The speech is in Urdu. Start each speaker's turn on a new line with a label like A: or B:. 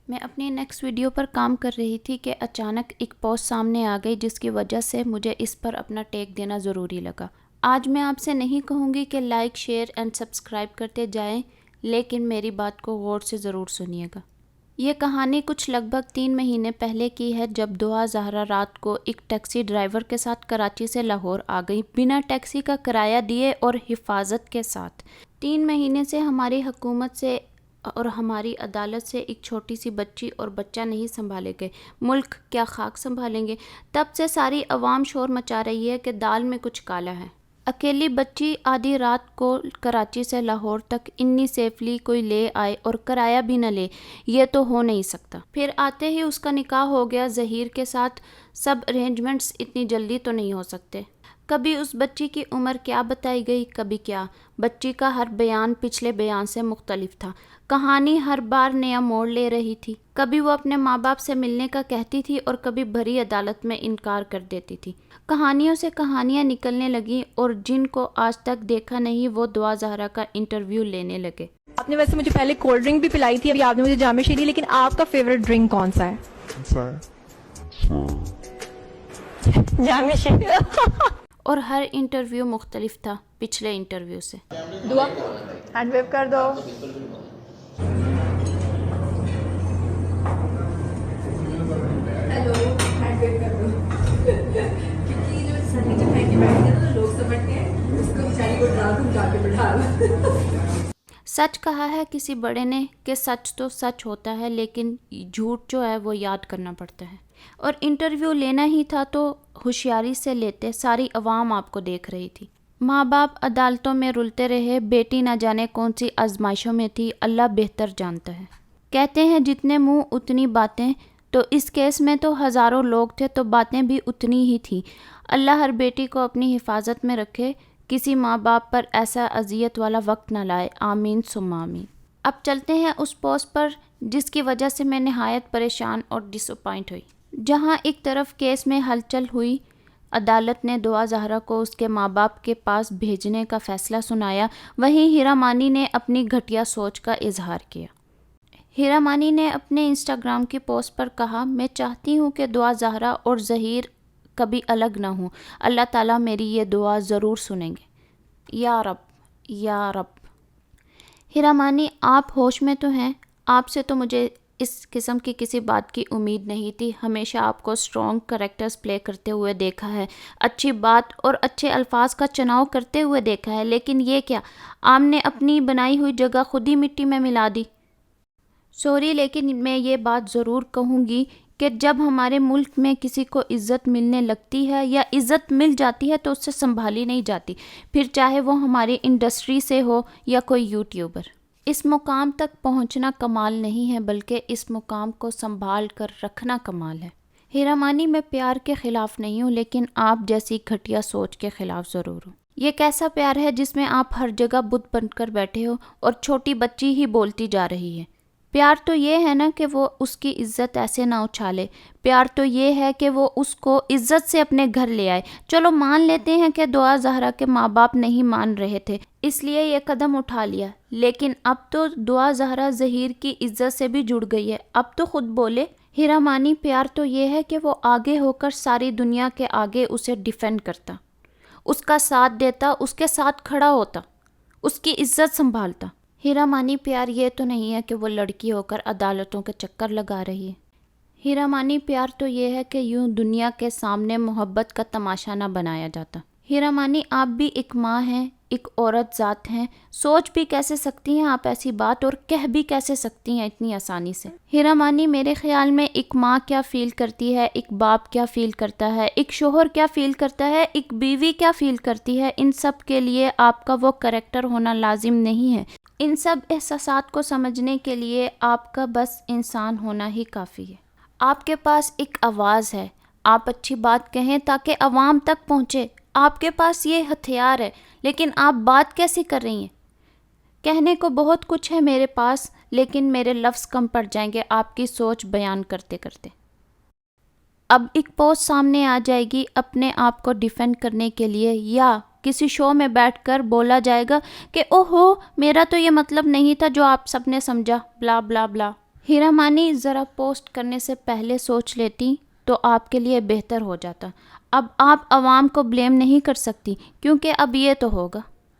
A: میں اپنی نیکسٹ ویڈیو پر کام کر رہی تھی کہ اچانک ایک پوسٹ سامنے آ گئی جس کی وجہ سے مجھے اس پر اپنا ٹیک دینا ضروری لگا۔ آج میں آپ سے نہیں کہوں گی کہ لائک، شیئر اینڈ سبسکرائب کرتے جائیں، لیکن میری بات کو غور سے ضرور سنیے گا۔ یہ کہانی کچھ لگ بھگ 3 مہینے پہلے کی ہے، جب دعا زہرا رات کو ایک ٹیکسی ڈرائیور کے ساتھ کراچی سے لاہور آ گئی، بنا ٹیکسی کا کرایہ دیے اور حفاظت کے ساتھ۔ 3 مہینے سے ہماری حکومت سے اور ہماری عدالت سے ایک چھوٹی سی بچی اور بچہ نہیں سنبھالے گئے، ملک کیا خاک سنبھالیں گے؟ تب سے ساری عوام شور مچا رہی ہے کہ دال میں کچھ کالا ہے۔ اکیلی بچی آدھی رات کو کراچی سے لاہور تک انی سیفلی کوئی لے آئے اور کرایہ بھی نہ لے، یہ تو ہو نہیں سکتا۔ پھر آتے ہی اس کا نکاح ہو گیا ظہیر کے ساتھ، سب ارینجمنٹس اتنی جلدی تو نہیں ہو سکتے۔ کبھی اس بچی کی عمر کیا بتائی گئی، کبھی کیا۔ بچی کا ہر بیان پچھلے بیان سے مختلف تھا، کہانی ہر بار نیا موڑ لے رہی تھی۔ کبھی وہ اپنے ماں باپ سے ملنے کا کہتی تھی اور کبھی بھری عدالت میں انکار کر دیتی تھی۔ کہانیوں سے کہانیاں نکلنے لگیں اور جن کو آج تک دیکھا نہیں وہ دعا زہرا کا انٹرویو لینے لگے۔
B: آپ نے ویسے مجھے پہلے کولڈ ڈرنک بھی پلائی تھی، ابھی آپ نے مجھے جام شیری، لیکن آپ کا فیوریٹ ڈرنک کون سا ہے؟ جام شیری۔
A: اور ہر انٹرویو مختلف تھا پچھلے انٹرویو سے۔
B: دعا ہینڈ ویو کر دو۔ ہیلو، ہینڈ ویو کر دو کیونکہ جو سنی جو پھینک کے بیٹھتے ہیں نا لوگ سمجھتے ہیں اس کو بیچاری کو ڈرا دھمکا کے بٹھا دو۔
A: سچ کہا ہے کسی بڑے نے کہ سچ تو سچ ہوتا ہے، لیکن جھوٹ جو ہے وہ یاد کرنا پڑتا ہے۔ اور انٹرویو لینا ہی تھا تو ہوشیاری سے لیتے، ساری عوام آپ کو دیکھ رہی تھی۔ ماں باپ عدالتوں میں رلتے رہے، بیٹی نہ جانے کون سی آزمائشوں میں تھی، اللہ بہتر جانتا ہے۔ کہتے ہیں جتنے منہ اتنی باتیں، تو اس کیس میں تو ہزاروں لوگ تھے تو باتیں بھی اتنی ہی تھیں۔ اللہ ہر بیٹی کو اپنی حفاظت میں رکھے، کسی ماں باپ پر ایسا اذیت والا وقت نہ لائے، آمین ثم آمین۔ اب چلتے ہیں اس پوسٹ پر جس کی وجہ سے میں نہایت پریشان اور ڈس اپوائنٹ ہوئی۔ جہاں ایک طرف کیس میں ہلچل ہوئی، عدالت نے دعا زہرا کو اس کے ماں باپ کے پاس بھیجنے کا فیصلہ سنایا، وہیں ہیرا مانی نے اپنی گھٹیا سوچ کا اظہار کیا۔ ہیرا مانی نے اپنے انسٹاگرام کی پوسٹ پر کہا، میں چاہتی ہوں کہ دعا زہرا اور ظہیر کبھی الگ نہ ہوں، اللہ تعالیٰ میری یہ دعا ضرور سنیں گے، یا رب یا رب۔ ہیرا مانی آپ ہوش میں تو ہیں؟ آپ سے تو مجھے اس قسم کی کسی بات کی امید نہیں تھی، ہمیشہ آپ کو اسٹرانگ کریکٹرز پلے کرتے ہوئے دیکھا ہے، اچھی بات اور اچھے الفاظ کا چناؤ کرتے ہوئے دیکھا ہے، لیکن یہ کیا، آپ نے اپنی بنائی ہوئی جگہ خود ہی مٹی میں ملا دی۔ سوری، لیکن میں یہ بات ضرور کہوں گی کہ جب ہمارے ملک میں کسی کو عزت ملنے لگتی ہے یا عزت مل جاتی ہے تو اس سے سنبھالی نہیں جاتی، پھر چاہے وہ ہماری انڈسٹری سے ہو یا کوئی یوٹیوبر۔ اس مقام تک پہنچنا کمال نہیں ہے، بلکہ اس مقام کو سنبھال کر رکھنا کمال ہے۔ ہیرا مانی، میں پیار کے خلاف نہیں ہوں، لیکن آپ جیسی گھٹیا سوچ کے خلاف ضرور ہوں۔ یہ کیسا پیار ہے جس میں آپ ہر جگہ بت بن کر بیٹھے ہو اور چھوٹی بچی ہی بولتی جا رہی ہے؟ پیار تو یہ ہے نا کہ وہ اس کی عزت ایسے نہ اچھالے، پیار تو یہ ہے کہ وہ اس کو عزت سے اپنے گھر لے آئے۔ چلو مان لیتے ہیں کہ دعا زہرا کے ماں باپ نہیں مان رہے تھے اس لیے یہ قدم اٹھا لیا، لیکن اب تو دعا زہرا ظہیر کی عزت سے بھی جڑ گئی ہے، اب تو خود بولے۔ ہیرا مانی، پیار تو یہ ہے کہ وہ آگے ہو کر ساری دنیا کے آگے اسے ڈیفینڈ کرتا، اس کا ساتھ دیتا، اس کے ساتھ کھڑا ہوتا، اس کی عزت سنبھالتا۔ ہیرا مانی، پیار یہ تو نہیں ہے کہ وہ لڑکی ہو کر عدالتوں کے چکر لگا رہی ہے۔ ہیرا مانی، پیار تو یہ ہے کہ یوں دنیا کے سامنے محبت کا تماشا نہ بنایا جاتا۔ ہیرا مانی، آپ بھی ایک ماں ہیں، ایک عورت ذات ہیں، سوچ بھی کیسے سکتی ہیں آپ ایسی بات اور کہہ بھی کیسے سکتی ہیں اتنی آسانی سے؟ ہیرا مانی، میرے خیال میں ایک ماں کیا فیل کرتی ہے، ایک باپ کیا فیل کرتا ہے، ایک شوہر کیا فیل کرتا ہے، ایک بیوی کیا فیل کرتی ہے، ان سب کے لیے آپ کا وہ کریکٹر ہونا لازم نہیں ہے۔ ان سب احساسات کو سمجھنے کے لیے آپ کا بس انسان ہونا ہی کافی ہے۔ آپ کے پاس ایک آواز ہے، آپ اچھی بات کہیں تاکہ عوام تک پہنچے، آپ کے پاس یہ ہتھیار ہے، لیکن آپ بات کیسی کر رہی ہیں؟ کہنے کو بہت کچھ ہے میرے پاس، لیکن میرے لفظ کم پڑ جائیں گے آپ کی سوچ بیان کرتے کرتے۔ اب ایک پوسٹ سامنے آ جائے گی اپنے آپ کو ڈیفینڈ کرنے کے لیے، یا کسی شو میں بیٹھ کر بولا جائے گا کہ اوہو میرا تو یہ مطلب نہیں تھا جو آپ سب نے سمجھا، بلا بلا بلا۔ ہیرا مانی ذرا پوسٹ کرنے سے پہلے سوچ لیتی تو آپ کے لیے بہتر ہو جاتا. اب آپ عوام کو بلیم نہیں کر سکتی کیونکہ اب یہ تو ہوگا.